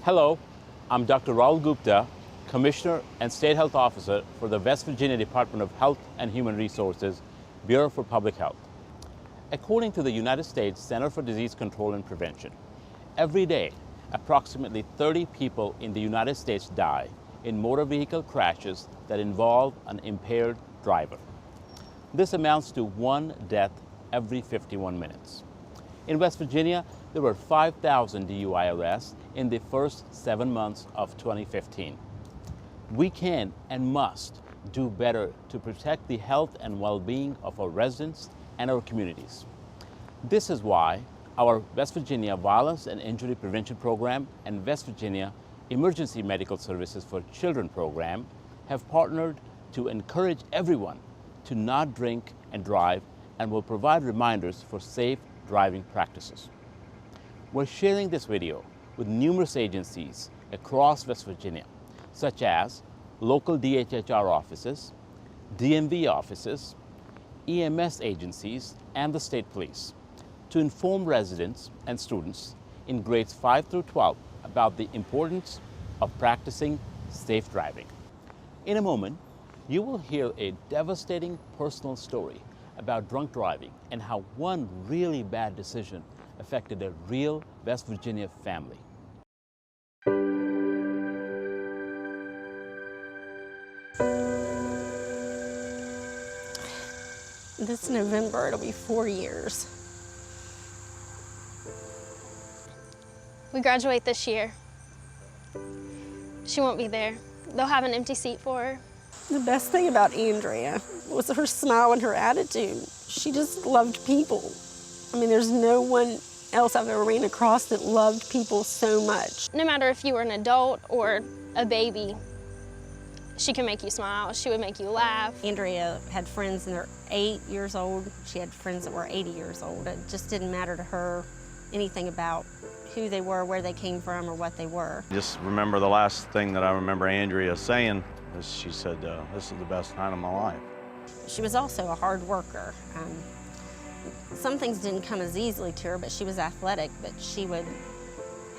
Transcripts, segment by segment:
Hello, I'm Dr. Rahul Gupta, Commissioner and State Health Officer for the West Virginia Department of Health and Human Resources, Bureau for Public Health. According to the United States Center for Disease Control and Prevention, every day, approximately 30 people in the United States die in motor vehicle crashes that involve an impaired driver. This amounts to one death every 51 minutes. In West Virginia, there were 5,000 DUI arrests in the first 7 months of 2015. We can and must do better to protect the health and well-being of our residents and our communities. This is why our West Virginia Violence and Injury Prevention Program and West Virginia Emergency Medical Services for Children program have partnered to encourage everyone to not drink and drive, and will provide reminders for safe driving practices. We're sharing this video with numerous agencies across West Virginia, such as local DHHR offices, DMV offices, EMS agencies, and the state police, to inform residents and students in grades 5 through 12 about the importance of practicing safe driving. In a moment, you will hear a devastating personal story about drunk driving and how one really bad decision affected a real West Virginia family. This November, it'll be 4 years. We graduate this year. She won't be there. They'll have an empty seat for her. The best thing about Andrea was her smile and her attitude. She just loved people. I mean, there's no one else I've ever ran across that loved people so much. No matter if you were an adult or a baby, she can make you smile. She would make you laugh. Andrea had friends that were 8 years old. She had friends that were 80 years old. It just didn't matter to her anything about who they were, where they came from, or what they were. Just remember the last thing that I remember Andrea saying is she said, this is the best night of my life. She was also a hard worker. Some things didn't come as easily to her, but she was athletic, but she would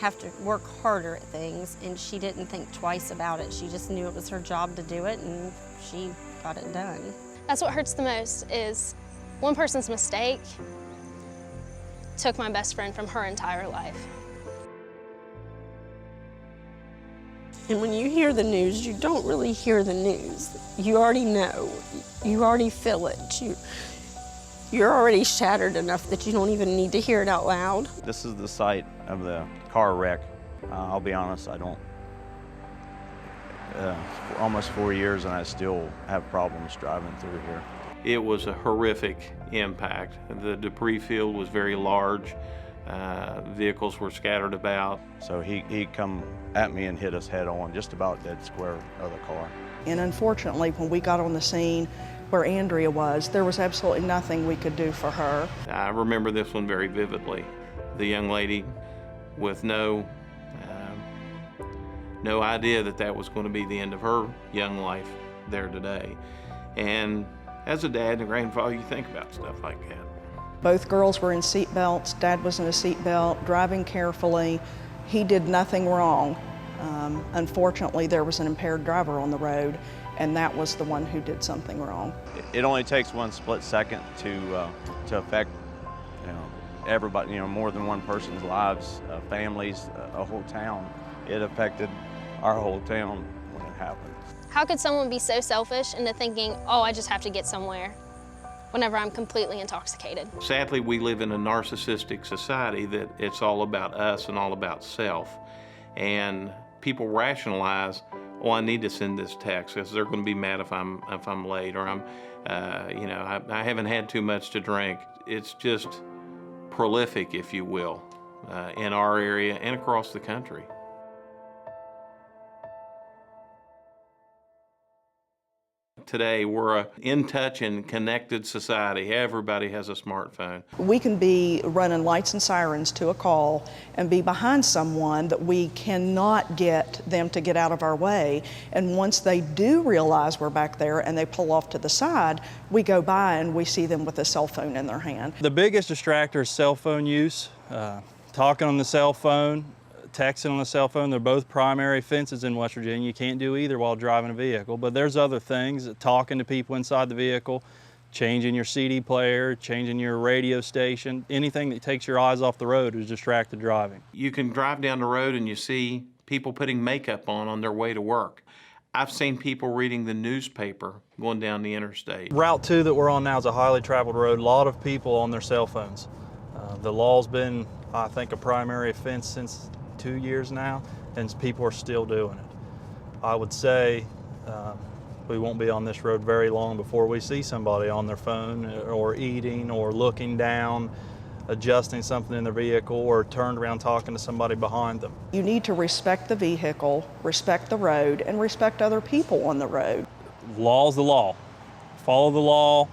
have to work harder at things, and she didn't think twice about it. She just knew it was her job to do it, and she got it done. That's what hurts the most, is one person's mistake took my best friend from her entire life. And when you hear the news, you don't really hear the news. You already know. You already feel it. You're already shattered enough that you don't even need to hear it out loud. This is the site of the car wreck. I'll be honest, I don't, almost 4 years and I still have problems driving through here. It was a horrific impact. The debris field was very large. Vehicles were scattered about. So he come at me and hit us head on, just about dead square of the car. And unfortunately, when we got on the scene where Andrea was, there was absolutely nothing we could do for her. I remember this one very vividly. The young lady with no idea that that was going to be the end of her young life there today. And as a dad and a grandfather, you think about stuff like that. Both girls were in seat belts. Dad was in a seat belt, driving carefully. He did nothing wrong. Unfortunately, there was an impaired driver on the road, and that was the one who did something wrong. It only takes one split second to affect, everybody, more than one person's lives, families, a whole town. It affected our whole town when it happened. How could someone be so selfish into thinking, oh, I just have to get somewhere, whenever I'm completely intoxicated? Sadly, we live in a narcissistic society that it's all about us and all about self. And people rationalize, oh, I need to send this text because they're going to be mad if I'm late, or I haven't had too much to drink. It's just prolific, if you will, in our area and across the country. Today, we're a in-touch and connected society. Everybody has a smartphone. We can be running lights and sirens to a call and be behind someone that we cannot get them to get out of our way. And once they do realize we're back there and they pull off to the side, we go by and we see them with a cell phone in their hand. The biggest distractor is cell phone use. Talking on the cell phone, texting on a cell phone. They're both primary offenses in West Virginia. You can't do either while driving a vehicle, but there's other things, talking to people inside the vehicle, changing your CD player, changing your radio station, anything that takes your eyes off the road is distracted driving. You can drive down the road and you see people putting makeup on their way to work. I've seen people reading the newspaper going down the interstate. Route 2 that we're on now is a highly traveled road. A lot of people on their cell phones. The law's been, I think, a primary offense since 2 years now, and people are still doing it. I would say we won't be on this road very long before we see somebody on their phone or eating or looking down, adjusting something in their vehicle, or turned around talking to somebody behind them. You need to respect the vehicle, respect the road, and respect other people on the road. Law's the law. Follow the law,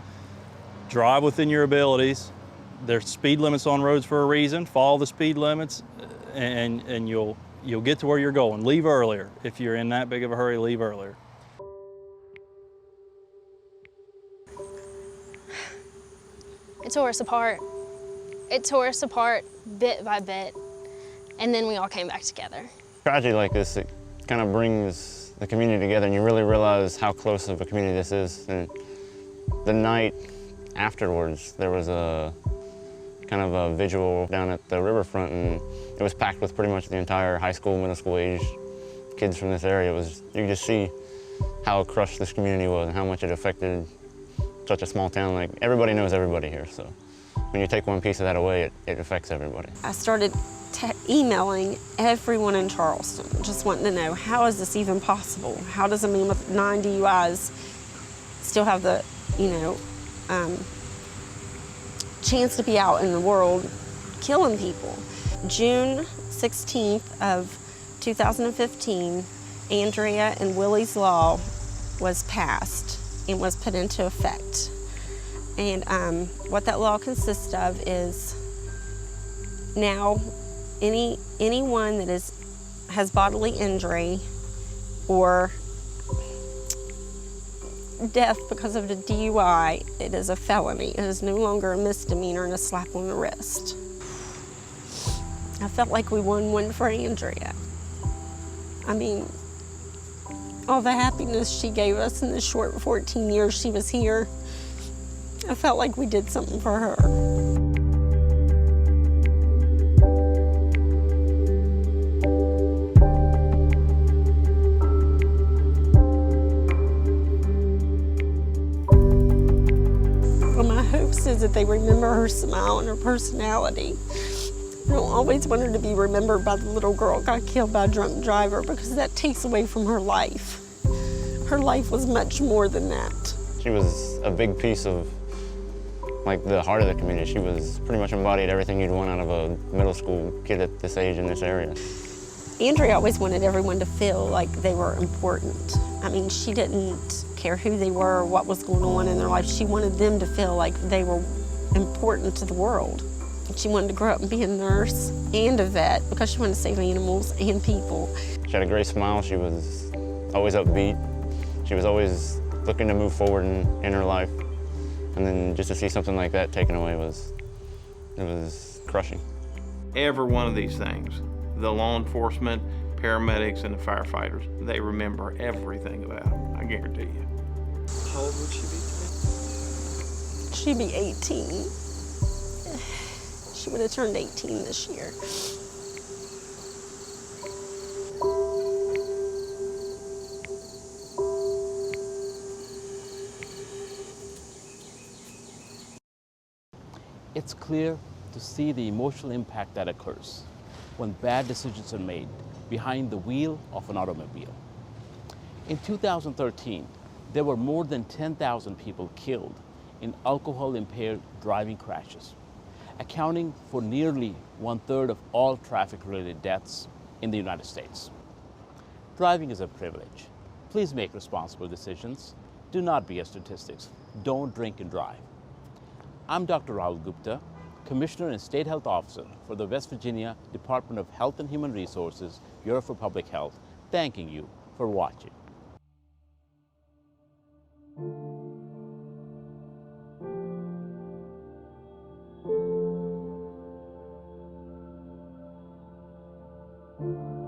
drive within your abilities. There's speed limits on roads for a reason. Follow the speed limits and you'll get to where you're going. Leave earlier. If you're in that big of a hurry, leave earlier. It tore us apart. It tore us apart bit by bit, and then we all came back together. Tragedy like this, it kind of brings the community together, and you really realize how close of a community this is. And the night afterwards, there was a kind of a vigil down at the riverfront, and it was packed with pretty much the entire high school, middle school age kids from this area. You could just see how crushed this community was and how much it affected such a small town. Like, everybody knows everybody here, so when you take one piece of that away, it affects everybody. I started emailing everyone in Charleston, just wanting to know, how is this even possible? How does a man with 9 DUIs still have the, chance to be out in the world killing people? June 16th of 2015, Andrea and Willie's Law was passed and was put into effect. And what that law consists of is now anyone that has bodily injury or death because of the DUI, it is a felony. It is no longer a misdemeanor and a slap on the wrist. I felt like we won one for Andrea. I mean, all the happiness she gave us in the short 14 years she was here, I felt like we did something for her. Well, my hopes is that they remember her smile and her personality. I don't always want her to be remembered by the little girl who got killed by a drunk driver, because that takes away from her life. Her life was much more than that. She was a big piece of the heart of the community. She was pretty much embodied everything you'd want out of a middle school kid at this age in this area. Andrea always wanted everyone to feel like they were important. I mean, she didn't care who they were or what was going on in their life. She wanted them to feel like they were important to the world. She wanted to grow up and be a nurse and a vet because she wanted to save animals and people. She had a great smile. She was always upbeat. She was always looking to move forward in her life. And then just to see something like that taken away was crushing. Every one of these things, the law enforcement, paramedics, and the firefighters, they remember everything about them, I guarantee you. How old would she be today? She'd be 18. She would have turned 18 this year. It's clear to see the emotional impact that occurs when bad decisions are made behind the wheel of an automobile. In 2013, there were more than 10,000 people killed in alcohol-impaired driving crashes, accounting for nearly 1/3 of all traffic-related deaths in the United States. Driving is a privilege. Please make responsible decisions. Do not be a statistics. Don't drink and drive. I'm Dr. Rahul Gupta, Commissioner and State Health Officer for the West Virginia Department of Health and Human Resources, Bureau for Public Health, thanking you for watching. you.